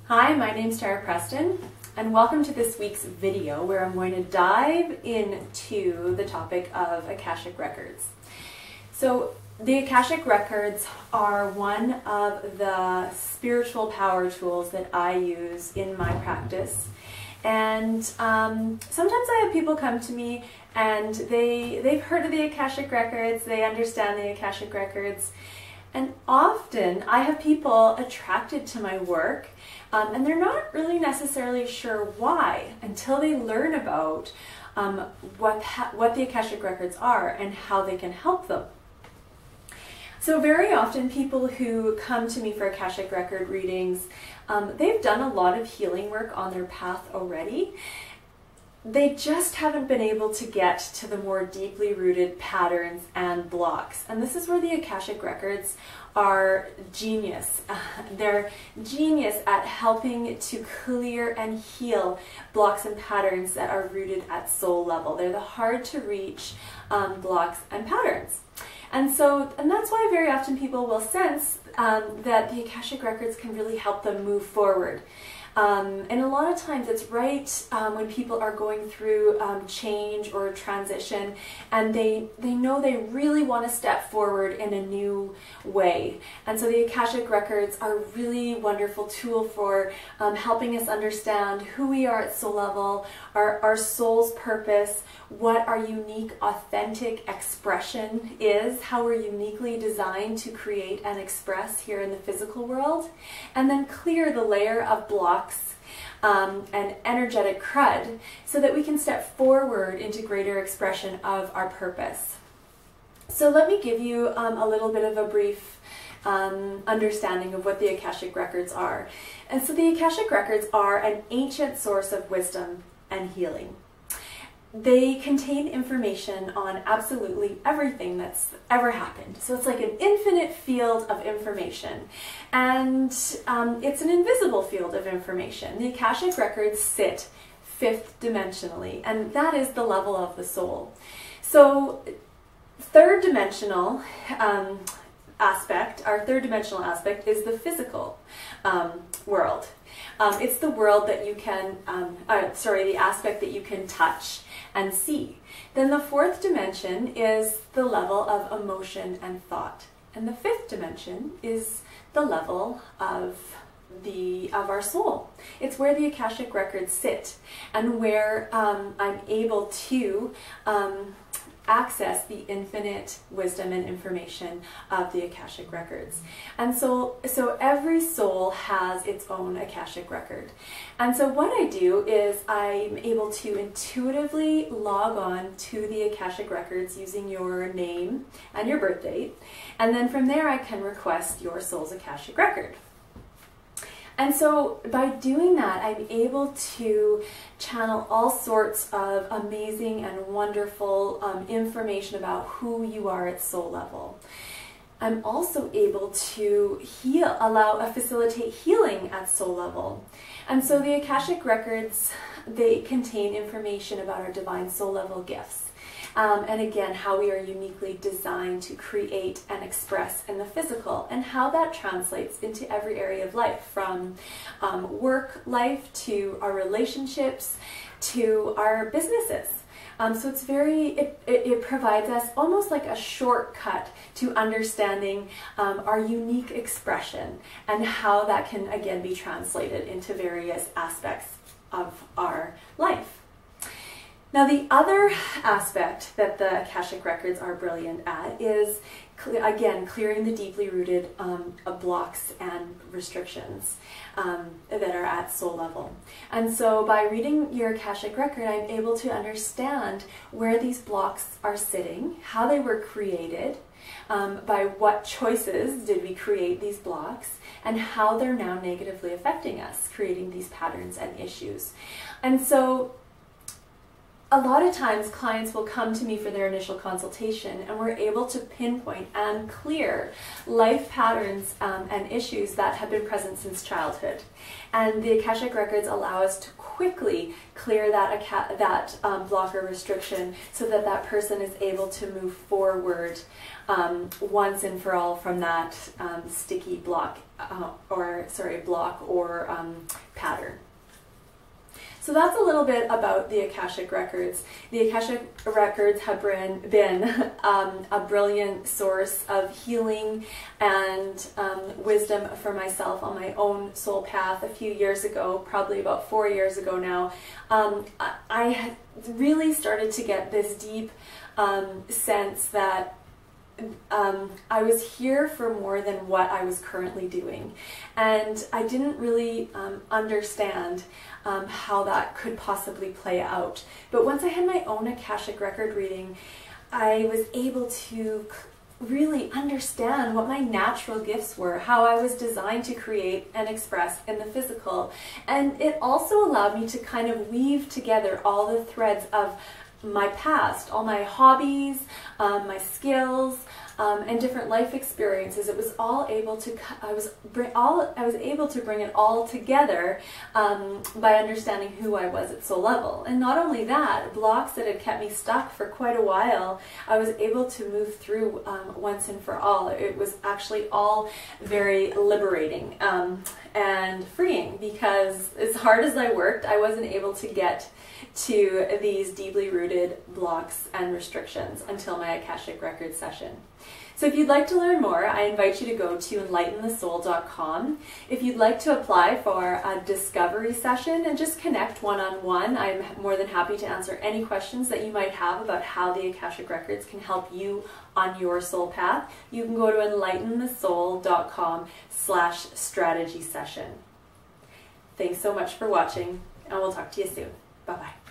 Hi, my name's Tara Preston, and welcome to this week's video where I'm going to dive into the topic of Akashic Records. So the Akashic Records are one of the spiritual power tools that I use in my practice. And sometimes I have people come to me and they've heard of the Akashic Records, they understand the Akashic Records, and often I have people attracted to my work and they're not really necessarily sure why until they learn about what the Akashic Records are and how they can help them. So very often people who come to me for Akashic Record readings, they've done a lot of healing work on their path already. They just haven't been able to get to the more deeply rooted patterns and blocks. And this is where the Akashic Records are genius. They're genius at helping to clear and heal blocks and patterns that are rooted at soul level. They're the hard to reach blocks and patterns. And that's why very often people will sense that the Akashic Records can really help them move forward. And a lot of times it's right when people are going through change or transition and they know they really want to step forward in a new way. And so the Akashic Records are a really wonderful tool for helping us understand who we are at soul level, our soul's purpose, what our unique, authentic expression is, how we're uniquely designed to create and express here in the physical world, and then clear the layer of blocks and energetic crud so that we can step forward into greater expression of our purpose. So let me give you a little bit of a brief understanding of what the Akashic Records are. And so the Akashic Records are an ancient source of wisdom and healing. They contain information on absolutely everything that's ever happened. So it's like an infinite field of information. And it's an invisible field of information. The Akashic Records sit fifth dimensionally, and that is the level of the soul. So third dimensional aspect, our third dimensional aspect is the physical world. It's the world that you can, the aspect that you can touch and see. Then the fourth dimension is the level of emotion and thought. And the fifth dimension is the level of our soul. It's where the Akashic Records sit and where I'm able to access the infinite wisdom and information of the Akashic Records. And so every soul has its own Akashic Record. And so what I do is I'm able to intuitively log on to the Akashic Records using your name and your birth date. And then from there I can request your soul's Akashic Record. And so by doing that, I'm able to channel all sorts of amazing and wonderful information about who you are at soul level. I'm also able to facilitate healing at soul level. And so the Akashic Records, they contain information about our divine soul level gifts. And again, how we are uniquely designed to create and express in the physical, and how that translates into every area of life, from work life to our relationships to our businesses. So it's it provides us almost like a shortcut to understanding our unique expression and how that can again be translated into various aspects of our life. Now the other aspect that the Akashic Records are brilliant at is, again, clearing the deeply rooted blocks and restrictions that are at soul level. And so by reading your Akashic Record, I'm able to understand where these blocks are sitting, how they were created, by what choices did we create these blocks, and how they're now negatively affecting us, creating these patterns and issues. And so a lot of times clients will come to me for their initial consultation, and we're able to pinpoint and clear life patterns and issues that have been present since childhood. And the Akashic Records allow us to quickly clear that block or restriction so that that person is able to move forward once and for all from that sticky block or pattern. So that's a little bit about the Akashic Records. The Akashic Records have been a brilliant source of healing and wisdom for myself on my own soul path a few years ago, probably about 4 years ago now. I had really started to get this deep sense that I was here for more than what I was currently doing, and I didn't really understand how that could possibly play out. But once I had my own Akashic record reading, I was able to really understand what my natural gifts were, how I was designed to create and express in the physical. And it also allowed me to kind of weave together all the threads of my past, all my hobbies, my skills, and different life experiences. It was all able to, I was able to bring it all together by understanding who I was at soul level. And not only that, blocks that had kept me stuck for quite a while, I was able to move through once and for all. It was actually all very liberating and freeing, because as hard as I worked, I wasn't able to get to these deeply rooted blocks and restrictions until my Akashic Records session. So if you'd like to learn more, I invite you to go to enlightenthesoul.com. If you'd like to apply for a discovery session and just connect one-on-one, I'm more than happy to answer any questions that you might have about how the Akashic Records can help you on your soul path. You can go to enlightenthesoul.com/strategy session. Thanks so much for watching, and we'll talk to you soon. Bye-bye.